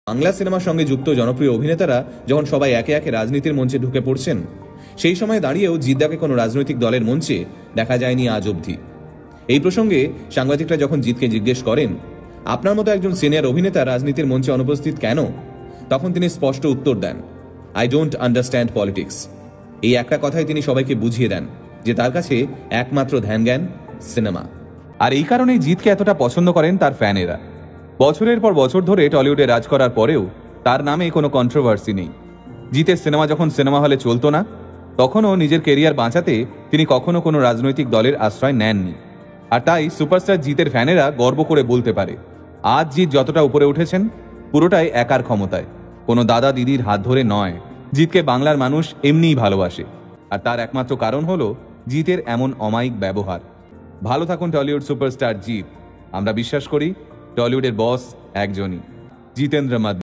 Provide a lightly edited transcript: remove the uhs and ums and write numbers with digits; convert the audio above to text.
বাংলা সিনেমার সঙ্গে যুক্ত জনপ্রিয় অভিনেতারা যখন সবাই একে একে রাজনীতির মঞ্চে ঢুকে পড়ছেন, সেই সময় দাঁড়িয়েও জিদ্দাকে কোনো রাজনৈতিক দলের মঞ্চে দেখা যায়নি আজ অবধি। এই প্রসঙ্গে সাংবাদিকরা যখন জিতকে জিজ্ঞেস করেন, আপনার মতো একজন সিনিয়র অভিনেতা রাজনীতির মঞ্চে অনুপস্থিত কেন, তখন তিনি স্পষ্ট উত্তর দেন, আই ডোন্ট আন্ডারস্ট্যান্ড পলিটিক্স। এই একটা কথাই তিনি সবাইকে বুঝিয়ে দেন যে তার কাছে একমাত্র ধ্যান জ্ঞান সিনেমা। আর এই কারণেই জিতকে এতটা পছন্দ করেন তার ফ্যানেরা। বছরের পর বছর ধরে টলিউডে রাজ করার পরেও তার নামে কোনো কন্ট্রোভার্সি নেই। জিতের সিনেমা যখন সিনেমা হলে চলতো না, তখনও নিজের কেরিয়ার বাঁচাতে তিনি কখনো কোনো রাজনৈতিক দলের আশ্রয় নেননি। আর তাই সুপারস্টার জিতের ফ্যানেরা গর্ব করে বলতে পারে, আজ জিত যতটা উপরে উঠেছেন পুরোটাই একার ক্ষমতায়, কোনো দাদা দিদির হাত ধরে নয়। জিতকে বাংলার মানুষ এমনিই ভালোবাসে, আর তার একমাত্র কারণ হলো জিতের এমন অমায়িক ব্যবহার। ভালো থাকুন টলিউড সুপারস্টার জিত। আমরা বিশ্বাস করি টলিউডের বস একজনই, জিতেন্দ্র মাধব।